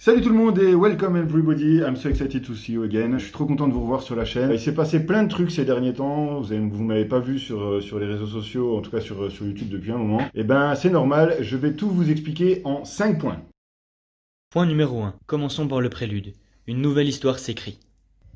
Salut tout le monde et welcome everybody, I'm so excited to see you again. Je suis trop content de vous revoir sur la chaîne. Il s'est passé plein de trucs ces derniers temps, vous m'avez pas vu sur les réseaux sociaux, en tout cas sur YouTube depuis un moment. Et ben c'est normal, je vais tout vous expliquer en 5 points. Point numéro 1. Commençons par le prélude. Une nouvelle histoire s'écrit.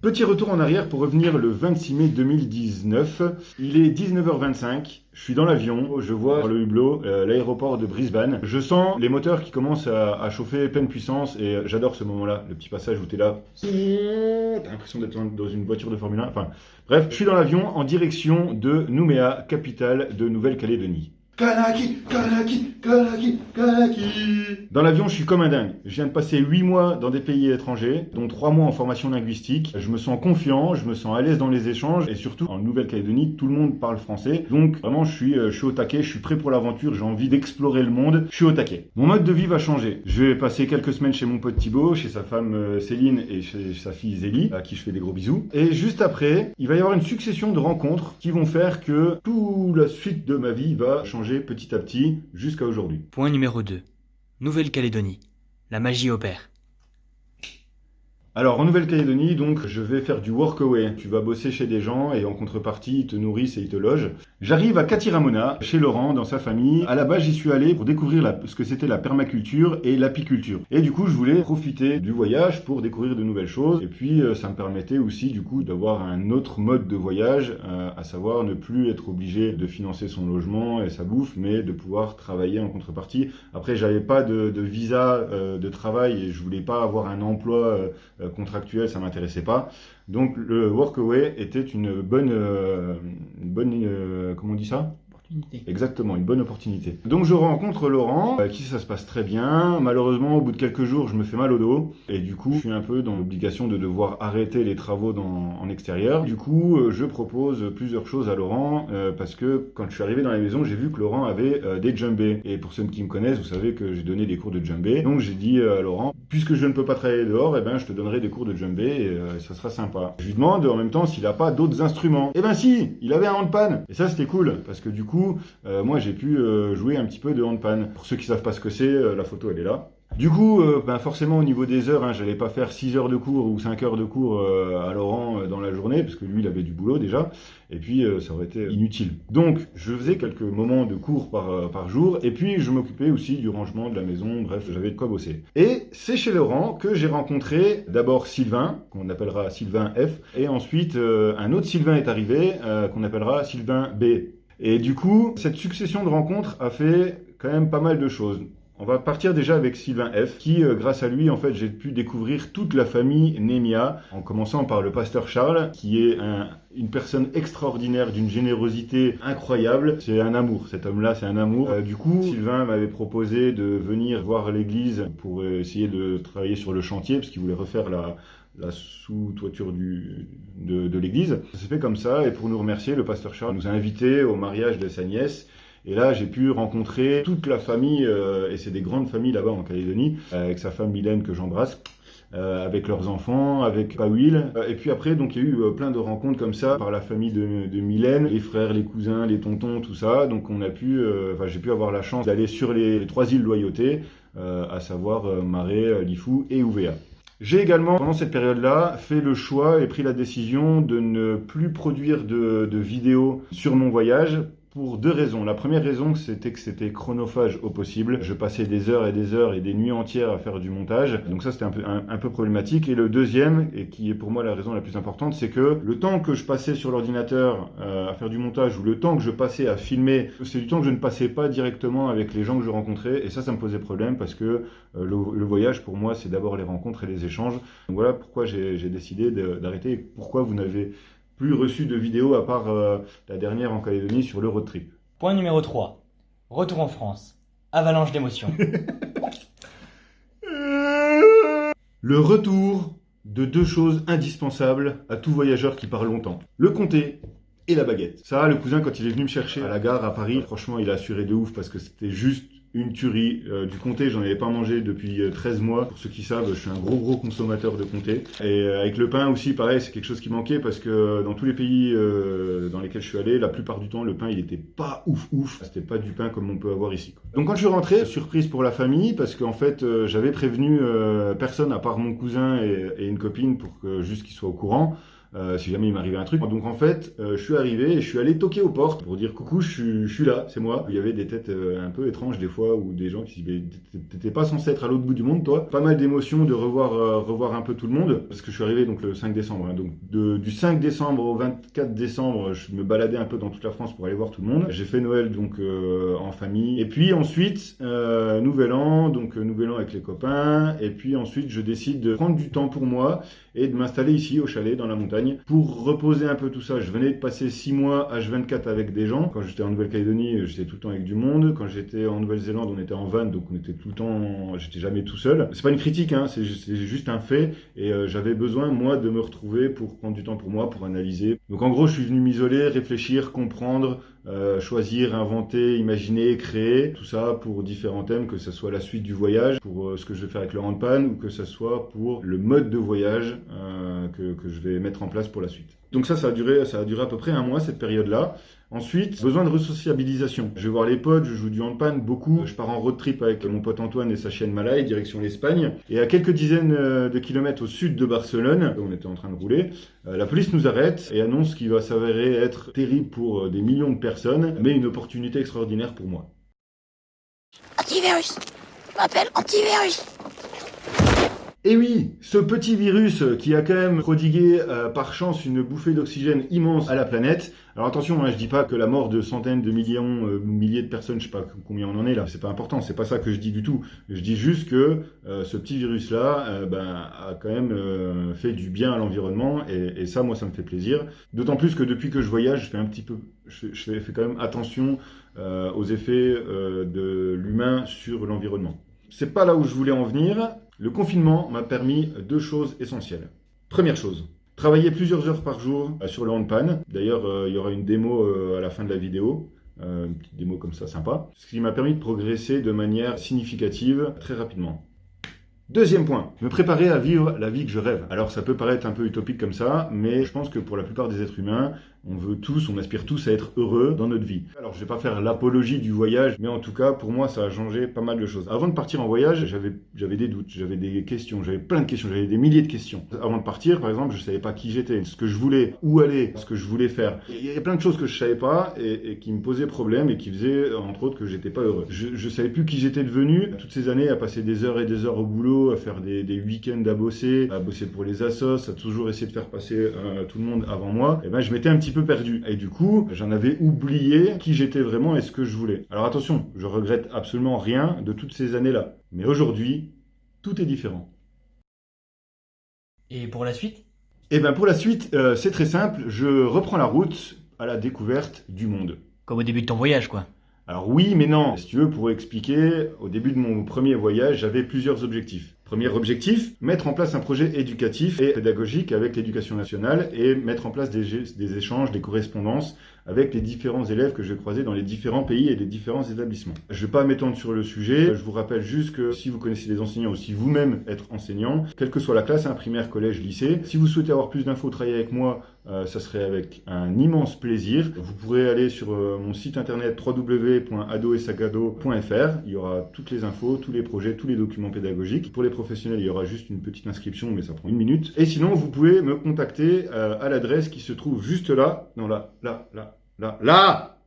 Petit retour en arrière pour revenir le 26 mai 2019. Il est 19h25, je suis dans l'avion, je vois le hublot, l'aéroport de Brisbane. Je sens les moteurs qui commencent à chauffer pleine puissance et j'adore ce moment-là, le petit passage où t'es là. T'as l'impression d'être dans une voiture de Formule 1. Enfin, bref, je suis dans l'avion en direction de Nouméa, capitale de Nouvelle-Calédonie. Kanaki, Kanaki, Kanaki, Kanaki. Dans l'avion, je suis comme un dingue. Je viens de passer 8 mois dans des pays étrangers, dont 3 mois en formation linguistique. Je me sens confiant, je me sens à l'aise dans les échanges, et surtout, en Nouvelle-Calédonie, tout le monde parle français. Donc, vraiment, je suis au taquet, je suis prêt pour l'aventure, j'ai envie d'explorer le monde, je suis au taquet. Mon mode de vie va changer. Je vais passer quelques semaines chez mon pote Thibaut, chez sa femme Céline et chez sa fille Zélie, à qui je fais des gros bisous. Et juste après, il va y avoir une succession de rencontres qui vont faire que toute la suite de ma vie va changer petit à petit jusqu'à aujourd'hui. Point numéro 2. Nouvelle-Calédonie. La magie opère. Alors en Nouvelle-Calédonie, donc je vais faire du workaway. Tu vas bosser chez des gens et en contrepartie, ils te nourrissent et ils te logent. J'arrive à Katiramona, chez Laurent, dans sa famille. À la base, j'y suis allé pour découvrir ce que c'était la permaculture et l'apiculture. Et du coup, je voulais profiter du voyage pour découvrir de nouvelles choses. Et puis, ça me permettait aussi, du coup, d'avoir un autre mode de voyage, à savoir ne plus être obligé de financer son logement et sa bouffe, mais de pouvoir travailler en contrepartie. Après, j'avais pas de visa de travail et je voulais pas avoir un emploi contractuel, ça m'intéressait pas. Donc le workaway était une bonne comment on dit ça? Exactement, une bonne opportunité. Donc je rencontre Laurent, avec qui ça se passe très bien. Malheureusement, au bout de quelques jours, je me fais mal au dos. Et du coup, je suis un peu dans l'obligation de devoir arrêter les travaux en extérieur. Du coup, je propose plusieurs choses à Laurent, parce que quand je suis arrivé dans la maison, j'ai vu que Laurent avait des djembés. Et pour ceux qui me connaissent, vous savez que j'ai donné des cours de djembé. Donc j'ai dit à Laurent, puisque je ne peux pas travailler dehors, eh ben, je te donnerai des cours de djembé et ça sera sympa. Je lui demande en même temps s'il n'a pas d'autres instruments. Eh ben si, il avait un handpan. Et ça, c'était cool, parce que du coup, moi j'ai pu jouer un petit peu de handpan. Pour ceux qui savent pas ce que c'est, la photo elle est là. Du coup, forcément au niveau des heures, j'allais pas faire 6 heures de cours ou 5 heures de cours à Laurent dans la journée, parce que lui il avait du boulot déjà, et puis ça aurait été inutile. Donc je faisais quelques moments de cours par jour, et puis je m'occupais aussi du rangement de la maison, bref, j'avais de quoi bosser. Et c'est chez Laurent que j'ai rencontré d'abord Sylvain, qu'on appellera Sylvain F, et ensuite un autre Sylvain est arrivé, qu'on appellera Sylvain B. Et du coup, cette succession de rencontres a fait quand même pas mal de choses. On va partir déjà avec Sylvain F, qui, grâce à lui, en fait, j'ai pu découvrir toute la famille Némia, en commençant par le pasteur Charles, qui est une personne extraordinaire, d'une générosité incroyable. C'est un amour, cet homme-là, c'est un amour. Du coup, Sylvain m'avait proposé de venir voir l'église pour essayer de travailler sur le chantier, parce qu'il voulait refaire la sous-toiture de l'église. Ça s'est fait comme ça, et pour nous remercier, le pasteur Charles nous a invités au mariage de sa nièce. Et là, j'ai pu rencontrer toute la famille, et c'est des grandes familles là-bas en Calédonie, avec sa femme Mylène que j'embrasse, avec leurs enfants, avec Pawil. Et puis après, donc il y a eu plein de rencontres comme ça par la famille de Mylène, les frères, les cousins, les tontons, tout ça. Donc on a pu, j'ai pu avoir la chance d'aller sur les 3 îles Loyauté, à savoir Maré, Lifou et Ouvéa. J'ai également, pendant cette période-là, fait le choix et pris la décision de ne plus produire de vidéos sur mon voyage pour 2 raisons. La première raison, c'était que c'était chronophage au possible. Je passais des heures et des nuits entières à faire du montage. Donc ça, c'était un peu problématique. Et le deuxième, et qui est pour moi la raison la plus importante, c'est que le temps que je passais sur l'ordinateur à faire du montage, ou le temps que je passais à filmer, c'est du temps que je ne passais pas directement avec les gens que je rencontrais. Et ça me posait problème parce que le voyage, pour moi, c'est d'abord les rencontres et les échanges. Donc voilà pourquoi j'ai décidé d'arrêter et pourquoi vous n'avez plus reçu de vidéos à part la dernière en Calédonie sur le road trip. Point numéro 3. Retour en France. Avalanche d'émotions. Le retour de 2 choses indispensables à tout voyageur qui part longtemps. Le comté et la baguette. Ça, le cousin, quand il est venu me chercher à la gare à Paris, franchement, il a assuré de ouf parce que c'était juste une tuerie. Du comté, j'en avais pas mangé depuis 13 mois. Pour ceux qui savent, je suis un gros consommateur de comté. Et avec le pain aussi, pareil, c'est quelque chose qui manquait parce que dans tous les pays dans lesquels je suis allé, la plupart du temps, le pain, il était pas ouf. C'était pas du pain comme on peut avoir ici, quoi. Donc quand je suis rentré, surprise pour la famille parce qu'en fait, j'avais prévenu personne à part mon cousin et une copine pour que juste qu'ils soient au courant. Si jamais il m'arrivait un truc. Donc en fait, je suis arrivé et je suis allé toquer aux portes pour dire coucou, je suis là, c'est moi. Il y avait des têtes un peu étranges des fois ou des gens qui disaient t'étais pas censé être à l'autre bout du monde toi. Pas mal d'émotions de revoir un peu tout le monde parce que je suis arrivé donc le 5 décembre. Hein. Donc du 5 décembre au 24 décembre, je me baladais un peu dans toute la France pour aller voir tout le monde. J'ai fait Noël donc en famille et puis ensuite Nouvel An, donc Nouvel An avec les copains et puis ensuite je décide de prendre du temps pour moi et de m'installer ici au chalet dans la montagne pour reposer un peu tout ça. Je venais de passer 6 mois H24 avec des gens. Quand j'étais en Nouvelle-Calédonie, j'étais tout le temps avec du monde. Quand j'étais en Nouvelle-Zélande, on était en van, donc on était tout le temps, j'étais jamais tout seul. C'est pas une critique, hein, c'est juste un fait. Et j'avais besoin, moi, de me retrouver pour prendre du temps pour moi, pour analyser. Donc en gros, je suis venu m'isoler, réfléchir, comprendre, choisir, inventer, imaginer, créer, tout ça pour différents thèmes, que ce soit la suite du voyage, pour ce que je vais faire avec le handpan, ou que ce soit pour le mode de voyage que je vais mettre en place pour la suite. Donc ça a duré à peu près un mois, cette période-là. Ensuite, besoin de resociabilisation. Je vais voir les potes, je joue du handpan beaucoup. Je pars en road trip avec mon pote Antoine et sa chienne Malay, direction l'Espagne. Et à quelques dizaines de kilomètres au sud de Barcelone, on était en train de rouler, la police nous arrête et annonce ce qui va s'avérer être terrible pour des millions de personnes, mais une opportunité extraordinaire pour moi. Antivirus. Je m'appelle Antivirus. Et oui, ce petit virus qui a quand même prodigué par chance une bouffée d'oxygène immense à la planète. Alors attention, hein, je dis pas que la mort de centaines de millions, milliers de personnes, je sais pas combien on en est là, c'est pas important, c'est pas ça que je dis du tout. Je dis juste que ce petit virus-là a quand même fait du bien à l'environnement et ça, moi, ça me fait plaisir. D'autant plus que depuis que je voyage, je fais quand même attention aux effets de l'humain sur l'environnement. C'est pas là où je voulais en venir. Le confinement m'a permis 2 choses essentielles. Première chose, travailler plusieurs heures par jour sur le handpan. D'ailleurs, il y aura une démo à la fin de la vidéo, une petite démo comme ça, sympa. Ce qui m'a permis de progresser de manière significative très rapidement. Deuxième point, me préparer à vivre la vie que je rêve. Alors ça peut paraître un peu utopique comme ça, mais je pense que pour la plupart des êtres humains, on aspire tous à être heureux dans notre vie. Alors je vais pas faire l'apologie du voyage, mais en tout cas pour moi ça a changé pas mal de choses. Avant de partir en voyage, j'avais des doutes, j'avais des questions, j'avais plein de questions, j'avais des milliers de questions. Avant de partir, par exemple, je savais pas qui j'étais, ce que je voulais, où aller, ce que je voulais faire. Il y a plein de choses que je savais pas et qui me posaient problème et qui faisaient entre autres que j'étais pas heureux. Je savais plus qui j'étais devenu. Toutes ces années à passer des heures et des heures au boulot, à faire des week-ends à bosser pour les assos, à toujours essayer de faire passer tout le monde avant moi, et ben je m'étais un petit peu perdu. Et du coup, j'en avais oublié qui j'étais vraiment et ce que je voulais. Alors attention, je regrette absolument rien de toutes ces années-là. Mais aujourd'hui, tout est différent. Et pour la suite? Et ben pour la suite, c'est très simple, je reprends la route à la découverte du monde. Comme au début de ton voyage, quoi. Alors oui, mais non. Si tu veux, pour expliquer, au début de mon premier voyage, j'avais plusieurs objectifs. Premier objectif, mettre en place un projet éducatif et pédagogique avec l'éducation nationale et mettre en place des échanges, des correspondances avec les différents élèves que je vais croiser dans les différents pays et les différents établissements. Je ne vais pas m'étendre sur le sujet, je vous rappelle juste que si vous connaissez les enseignants ou si vous-même êtes enseignant, quelle que soit la classe, primaire, collège, lycée, si vous souhaitez avoir plus d'infos, travailler avec moi, ça serait avec un immense plaisir. Vous pourrez aller sur mon site internet www.adoesagado.fr. Il y aura toutes les infos, tous les projets, tous les documents pédagogiques. Pour les professionnels, il y aura juste une petite inscription, mais ça prend 1 minute. Et sinon, vous pouvez me contacter à l'adresse qui se trouve juste là. Non, là. Voilà.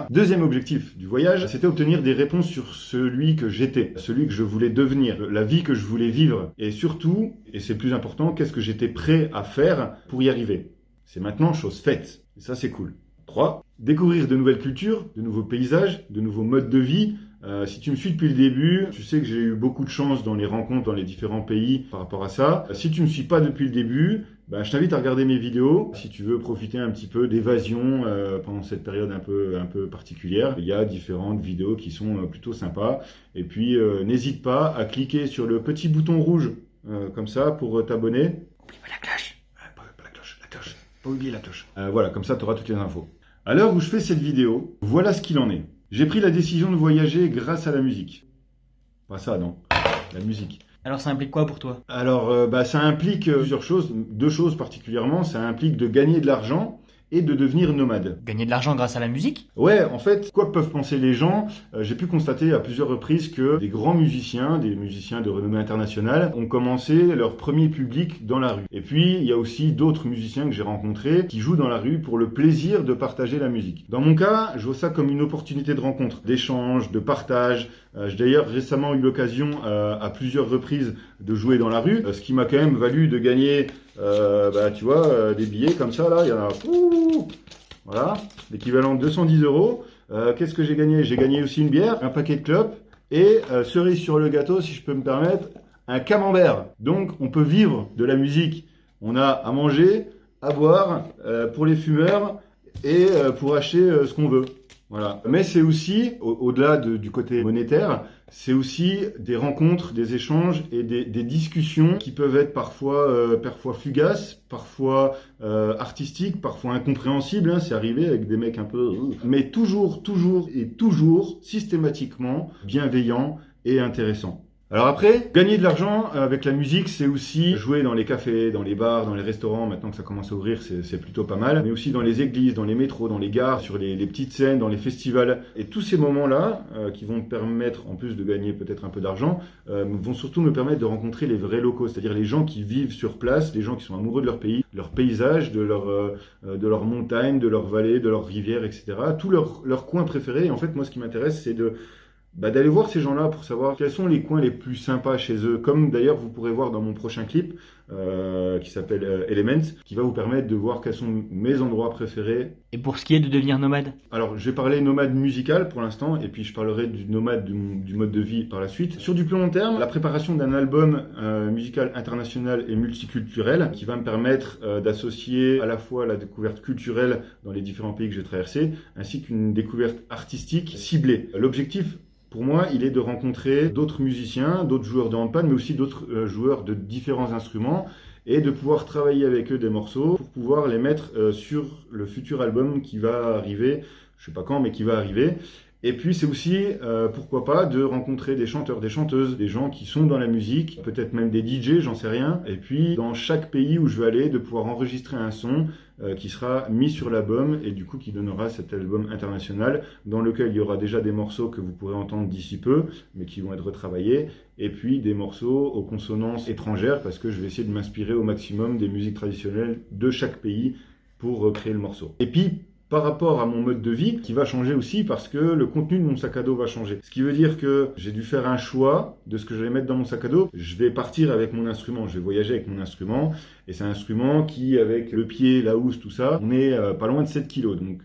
Deuxième objectif du voyage, c'était obtenir des réponses sur celui que j'étais, celui que je voulais devenir, la vie que je voulais vivre. Et surtout, et c'est le plus important, qu'est-ce que j'étais prêt à faire pour y arriver. C'est maintenant chose faite. Et ça, c'est cool. 3. Découvrir de nouvelles cultures, de nouveaux paysages, de nouveaux modes de vie. Si tu me suis depuis le début, tu sais que j'ai eu beaucoup de chance dans les rencontres dans les différents pays par rapport à ça. Si tu me suis pas depuis le début, je t'invite à regarder mes vidéos. Si tu veux profiter un petit peu d'évasion pendant cette période un peu particulière, il y a différentes vidéos qui sont plutôt sympas. Et puis, n'hésite pas à cliquer sur le petit bouton rouge comme ça pour t'abonner. Oublie pas la cloche. Pas oublier la cloche. Voilà, comme ça, tu auras toutes les infos. À l'heure où je fais cette vidéo, voilà ce qu'il en est. J'ai pris la décision de voyager grâce à la musique. Pas ça, non. La musique. Alors ça implique quoi pour toi? Alors, ça implique plusieurs choses, 2 choses particulièrement. Ça implique de gagner de l'argent et de devenir nomade. Gagner de l'argent grâce à la musique? Ouais, en fait, quoi que peuvent penser les gens, j'ai pu constater à plusieurs reprises que des grands musiciens, des musiciens de renommée internationale, ont commencé leur premier public dans la rue. Et puis, il y a aussi d'autres musiciens que j'ai rencontrés qui jouent dans la rue pour le plaisir de partager la musique. Dans mon cas, je vois ça comme une opportunité de rencontre, d'échange, de partage. J'ai d'ailleurs récemment eu l'occasion à plusieurs reprises de jouer dans la rue, ce qui m'a quand même valu de gagner, tu vois, des billets comme ça, là, il y en a, voilà, l'équivalent de 210 €. Qu'est-ce que j'ai gagné? J'ai gagné aussi une bière, un paquet de clopes et, cerise sur le gâteau, si je peux me permettre, un camembert. Donc, on peut vivre de la musique. On a à manger, à boire, pour les fumeurs et pour acheter ce qu'on veut. Voilà. Mais c'est aussi, au-delà du côté monétaire, c'est aussi des rencontres, des échanges et des discussions qui peuvent être parfois fugaces, parfois artistiques, parfois incompréhensibles. Hein, c'est arrivé avec des mecs un peu... Mais toujours, systématiquement, bienveillants et intéressants. Alors après, gagner de l'argent avec la musique, c'est aussi jouer dans les cafés, dans les bars, dans les restaurants. Maintenant que ça commence à ouvrir, c'est plutôt pas mal. Mais aussi dans les églises, dans les métros, dans les gares, sur les petites scènes, dans les festivals. Et tous ces moments-là, qui vont me permettre, en plus de gagner peut-être un peu d'argent, vont surtout me permettre de rencontrer les vrais locaux. C'est-à-dire les gens qui vivent sur place, les gens qui sont amoureux de leur pays, leur paysage, de leur montagne, de leur vallée, de leur rivière, etc. Tous leurs coins préférés. Et en fait, moi, ce qui m'intéresse, c'est d'aller voir ces gens-là pour savoir quels sont les coins les plus sympas chez eux. Comme d'ailleurs vous pourrez voir dans mon prochain clip qui s'appelle Elements, qui va vous permettre de voir quels sont mes endroits préférés. Et pour ce qui est de devenir nomade? Alors je vais parler nomade musical pour l'instant et puis je parlerai du nomade du mode de vie par la suite. Sur du plus long terme, la préparation d'un album musical international et multiculturel qui va me permettre d'associer à la fois la découverte culturelle dans les différents pays que j'ai traversés ainsi qu'une découverte artistique ciblée. L'objectif pour moi, il est de rencontrer d'autres musiciens, d'autres joueurs de handpan, mais aussi d'autres joueurs de différents instruments et de pouvoir travailler avec eux des morceaux pour pouvoir les mettre sur le futur album qui va arriver, je sais pas quand, mais qui va arriver. Et puis c'est aussi, pourquoi pas, de rencontrer des chanteurs, des chanteuses, des gens qui sont dans la musique, peut-être même des DJ, j'en sais rien. Et puis dans chaque pays où je veux aller, de pouvoir enregistrer un son qui sera mis sur l'album et du coup qui donnera cet album international dans lequel il y aura déjà des morceaux que vous pourrez entendre d'ici peu, mais qui vont être retravaillés, et puis des morceaux aux consonances étrangères parce que je vais essayer de m'inspirer au maximum des musiques traditionnelles de chaque pays pour créer le morceau. Et puis, par rapport à mon mode de vie, qui va changer aussi parce que le contenu de mon sac à dos va changer. Ce qui veut dire que j'ai dû faire un choix de ce que je vais mettre dans mon sac à dos. Je vais partir avec mon instrument, je vais voyager avec mon instrument. Et c'est un instrument qui, avec le pied, la housse, tout ça, on est pas loin de 7 kilos. Donc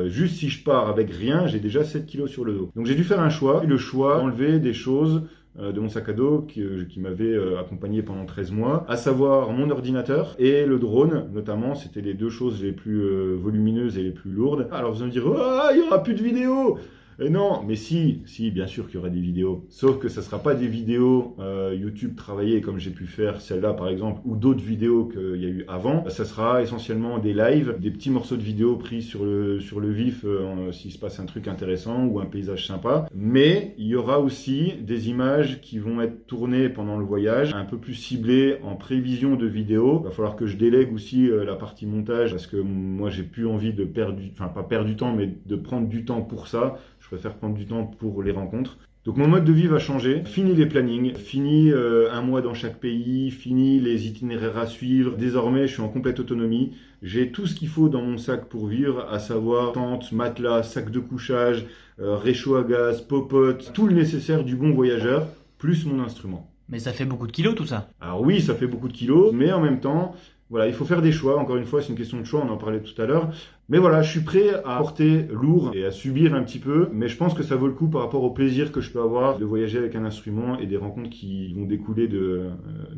juste si je pars avec rien, j'ai déjà 7 kilos sur le dos. Donc j'ai dû faire un choix. Le choix d'enlever des choses de mon sac à dos qui m'avait accompagné pendant 13 mois, à savoir mon ordinateur et le drone, notamment. C'était les 2 choses les plus volumineuses et les plus lourdes. Alors vous allez me dire, oh, il n'y aura plus de vidéos. Et non, mais si, bien sûr qu'il y aura des vidéos. Sauf que ça ne sera pas des vidéos YouTube travaillées comme j'ai pu faire celle-là par exemple, ou d'autres vidéos qu'il y a eu avant. Ça sera essentiellement des lives, des petits morceaux de vidéos pris sur le vif s'il se passe un truc intéressant ou un paysage sympa. Mais il y aura aussi des images qui vont être tournées pendant le voyage, un peu plus ciblées en prévision de vidéos. Il va falloir que je délègue aussi la partie montage parce que moi j'ai plus envie de pas perdre du temps, mais de prendre du temps pour ça. Je préfère prendre du temps pour les rencontres. Donc mon mode de vie va changer. Fini les plannings, fini un mois dans chaque pays, fini les itinéraires à suivre. Désormais, je suis en complète autonomie. J'ai tout ce qu'il faut dans mon sac pour vivre, à savoir tente, matelas, sac de couchage, réchaud à gaz, popote, tout le nécessaire du bon voyageur, plus mon instrument. Mais ça fait beaucoup de kilos tout ça. Alors oui, ça fait beaucoup de kilos, mais en même temps, voilà, il faut faire des choix. Encore une fois, c'est une question de choix, on en parlait tout à l'heure. Mais voilà, je suis prêt à porter lourd et à subir un petit peu, mais je pense que ça vaut le coup par rapport au plaisir que je peux avoir de voyager avec un instrument et des rencontres qui vont découler de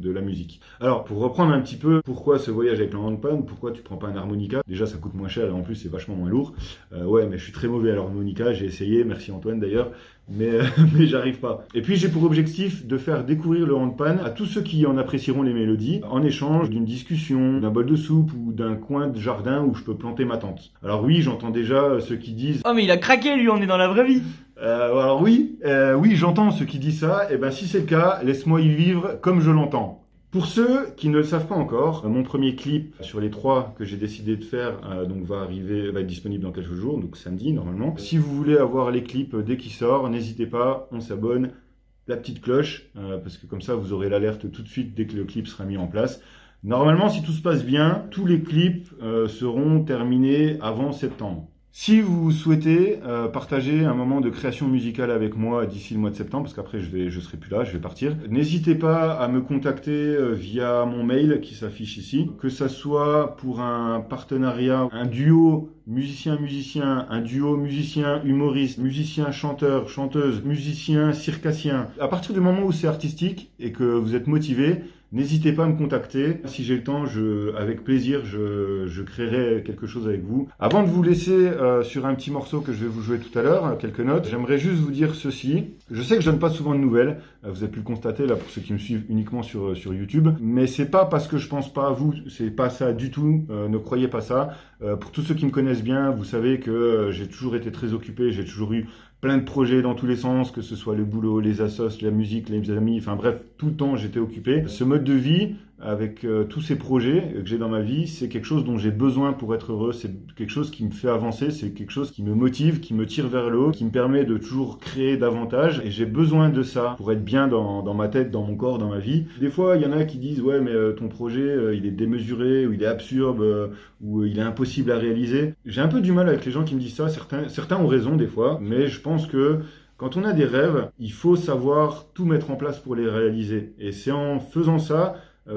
de la musique. Alors, pour reprendre un petit peu, pourquoi ce voyage avec le handpan, pourquoi tu prends pas un harmonica? Déjà, ça coûte moins cher et en plus, c'est vachement moins lourd. Ouais, mais je suis très mauvais à l'harmonica, j'ai essayé, merci Antoine d'ailleurs, mais j'arrive pas. Et puis, j'ai pour objectif de faire découvrir le handpan à tous ceux qui en apprécieront les mélodies, en échange d'une discussion, d'un bol de soupe ou d'un coin de jardin où je peux planter ma tente. Alors oui, j'entends déjà ceux qui disent Oh mais il a craqué lui, on est dans la vraie vie. alors oui, j'entends ceux qui disent ça. Et ben si c'est le cas, laisse-moi y vivre comme je l'entends. Pour ceux qui ne le savent pas encore, mon premier clip sur les 3 que j'ai décidé de faire donc va être disponible dans quelques jours, donc samedi normalement. Si vous voulez avoir les clips dès qu'ils sortent, n'hésitez pas, on s'abonne, la petite cloche, parce que comme ça vous aurez l'alerte tout de suite dès que le clip sera mis en place. Normalement, si tout se passe bien, tous les clips seront terminés avant septembre. Si vous souhaitez partager un moment de création musicale avec moi d'ici le mois de septembre, parce qu'après je serai plus là, je vais partir, n'hésitez pas à me contacter via mon mail qui s'affiche ici, que ça soit pour un partenariat, un duo musicien-musicien, un duo musicien-humoriste, musicien-chanteur, chanteuse, musicien-circassien. À partir du moment où c'est artistique et que vous êtes motivé, n'hésitez pas à me contacter. Si j'ai le temps, avec plaisir, je créerai quelque chose avec vous. Avant de vous laisser sur un petit morceau que je vais vous jouer tout à l'heure, quelques notes, j'aimerais juste vous dire ceci. Je sais que je donne pas souvent de nouvelles. Vous avez pu le constater là pour ceux qui me suivent uniquement sur YouTube. Mais c'est pas parce que je pense pas à vous. C'est pas ça du tout. Ne croyez pas ça. Pour tous ceux qui me connaissent bien, vous savez que j'ai toujours été très occupé. J'ai toujours eu plein de projets dans tous les sens, que ce soit le boulot, les assos, la musique, les amis, enfin bref, tout le temps j'étais occupé. Ce mode de vie, avec tous ces projets que j'ai dans ma vie, c'est quelque chose dont j'ai besoin pour être heureux, c'est quelque chose qui me fait avancer, c'est quelque chose qui me motive, qui me tire vers le haut, qui me permet de toujours créer davantage, et j'ai besoin de ça pour être bien dans ma tête, dans mon corps, dans ma vie. Des fois, il y en a qui disent « Ouais, mais ton projet, il est démesuré, ou il est absurde, ou il est impossible à réaliser ». J'ai un peu du mal avec les gens qui me disent ça, certains ont raison des fois, mais je pense que quand on a des rêves, il faut savoir tout mettre en place pour les réaliser. Et c'est en faisant ça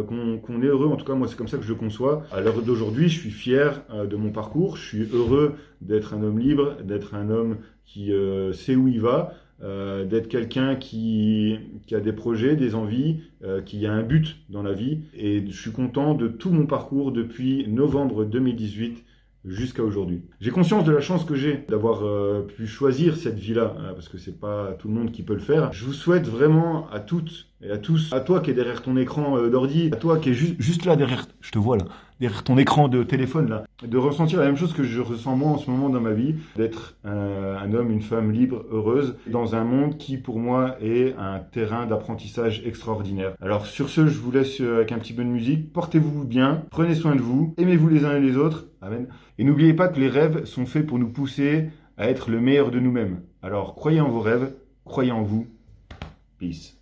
qu'on est heureux. En tout cas, moi, c'est comme ça que je le conçois. À l'heure d'aujourd'hui, je suis fier de mon parcours. Je suis heureux d'être un homme libre, d'être un homme qui sait où il va, d'être quelqu'un qui a des projets, des envies, qui a un but dans la vie. Et je suis content de tout mon parcours depuis novembre 2018 jusqu'à aujourd'hui. J'ai conscience de la chance que j'ai d'avoir pu choisir cette vie-là, parce que c'est pas tout le monde qui peut le faire. Je vous souhaite vraiment à toutes et à tous, à toi qui es derrière ton écran d'ordi, à toi qui es juste là derrière, je te vois là, derrière ton écran de téléphone là, de ressentir la même chose que je ressens moi en ce moment dans ma vie, d'être un homme, une femme libre, heureuse, dans un monde qui pour moi est un terrain d'apprentissage extraordinaire. Alors sur ce, je vous laisse avec un petit peu de musique, portez-vous bien, prenez soin de vous, aimez-vous les uns et les autres, amen. Et n'oubliez pas que les rêves sont faits pour nous pousser à être le meilleur de nous-mêmes. Alors croyez en vos rêves, croyez en vous, peace.